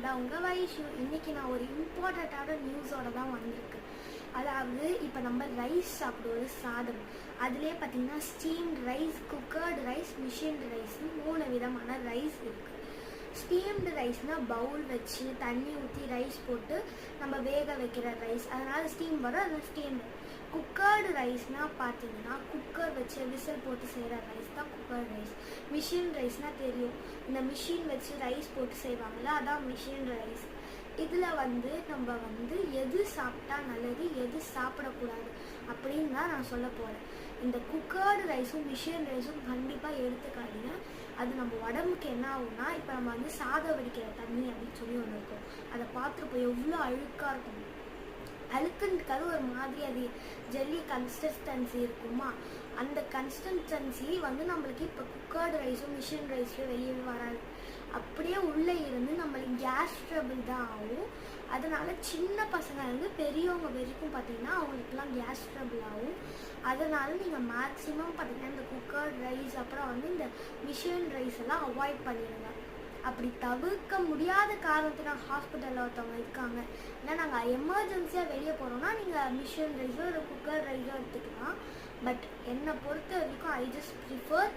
நான் தான் உங்கள் வைஷு. இன்றைக்கி நான் ஒரு இம்பார்ட்டண்ட்டான நியூஸோட தான் வந்திருக்கேன். அதாவது இப்போ நம்ம ரைஸ் சாப்பிடுவது சாதம், அதுலேயே பார்த்திங்கன்னா ஸ்டீம்டு ரைஸ், குக்கர்டு ரைஸ், மிஷின்டு ரைஸ்னு 3 விதமான ரைஸ் இருக்குது. ஸ்டீம்டு ரைஸ்னால் பவுல் வச்சு தண்ணி ஊற்றி ரைஸ் போட்டு நம்ம வேக வைக்கிற ரைஸ், அதனால் ஸ்டீம் வரும், அதனால் ஸ்டீம்டு. குக்கர்டு ரைஸ்னால் பார்த்தீங்கன்னா குக்கர் வச்சு விசில் போட்டு செய்கிற ரைஸ் தான் குக்கர் ரைஸ். மிஷின் ரைஸ்னால் தெரியும், இந்த மிஷின் வச்சு ரைஸ் போட்டு செய்வாங்கள்ல, அதான் மிஷின் ரைஸ். இதில் நம்ம எது சாப்பிட்டா நல்லது, எது சாப்பிடக்கூடாது அப்படின்னு தான் நான் சொல்ல போகிறேன். இந்த குக்கர்டு ரைஸும் மிஷின் ரைஸும் கண்டிப்பாக எடுத்துக்காதீங்க. அது நம்ம உடம்புக்கு என்ன ஆகும்னா, இப்போ நம்ம சாதம் வடிக்கிற தண்ணி அப்படின்னு சொல்லி ஒன்று இருக்கும், அதை பார்த்துருப்போம், எவ்வளோ அழுக்காக இருக்கும். அழுக்குன்றதுக்காக ஒரு மாதிரி அது ஜெல்லி கன்சிஸ்டன்சி இருக்குமா, அந்த கன்சிஸ்டன்சி நம்மளுக்கு இப்போ குக்கர்டு ரைஸும் மிஷின் ரைஸ்லையும் வெளியே வராது. அப்படியே உள்ளே இருந்து நம்மளுக்கு கேஸ் ட்ரபிள் தான் ஆகும். அதனால் சின்ன பசங்க பெரியவங்க வரைக்கும் பார்த்திங்கன்னா அவங்களுக்குலாம் கேஸ் ட்ரபிள் ஆகும். அதனால் நீங்கள் மேக்ஸிமம் பார்த்திங்கன்னா இந்த குக்கர்டு ரைஸ் அப்புறம் இந்த மிஷின் ரைஸ் எல்லாம் அவாய்ட் பண்ணிடுங்க. அப்படி தவிர்க்க முடியாத காரணத்தினால் ஹாஸ்பிட்டலில் ஒருத்தவங்க இருக்காங்க, ஏன்னா நாங்கள் எமர்ஜென்சியாக வெளியே போகிறோம்னா நீங்கள் மிஷின் ரைஸோ இல்லை குக்கர் ரைஸோ எடுத்துக்கலாம். பட் என்னை பொறுத்த வரைக்கும் I just prefer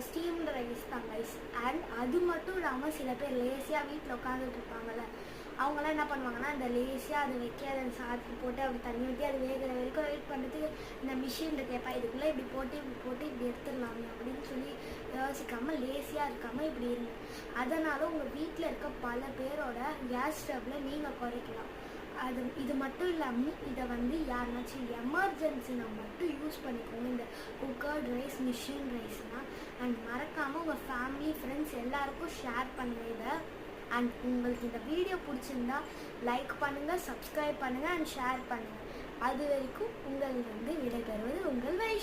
steamed rice தான் ரைஸ். அண்ட் அது மட்டும் இல்லாமல் சில பேர் லேசியாக வீட்டில் உட்காந்துட்டு இருப்பாங்கள்ல, அவங்களாம் என்ன பண்ணுவாங்கன்னா இந்த லேசியாக அதை வைக்காத சாதத்தை போட்டு அப்படி தண்ணி ஊற்றி அது வேகிற வரைக்கும் வெயிட் பண்ணுறதுக்கு இந்த மிஷினில் கேட்பா, இதுக்குள்ளே இப்படி போட்டு இப்படி எடுத்துடலாமே அப்படின்னு சொல்லி யோசிக்காமல் லேசியாக இருக்காமல் இப்படி இருங்க. அதனால் உங்கள் வீட்டில் இருக்க பல பேரோட கேஸ் ட்ரபிளை நீங்கள் குறைக்கலாம். இது மட்டும் இல்லாமல் இதை யாருனாச்சும் எமர்ஜென்சினா மட்டும் யூஸ் பண்ணிக்கோங்க இந்த குக்கர்டு ரைஸ் மிஷின் ரைஸ்னால். அண்ட் மறக்காமல் உங்கள் ஃபேமிலி ஃப்ரெண்ட்ஸ் எல்லாருக்கும் ஷேர் பண்ணுங்கள் இதை. அண்ட் உங்களுக்கு இந்த வீடியோ பிடிச்சிருந்தா லைக் பண்ணுங்கள், சப்ஸ்கிரைப் பண்ணுங்கள் அண்ட் ஷேர் பண்ணுங்கள். அது வரைக்கும் உங்களிலிருந்து விடைபெறுவது உங்கள் வைஷு.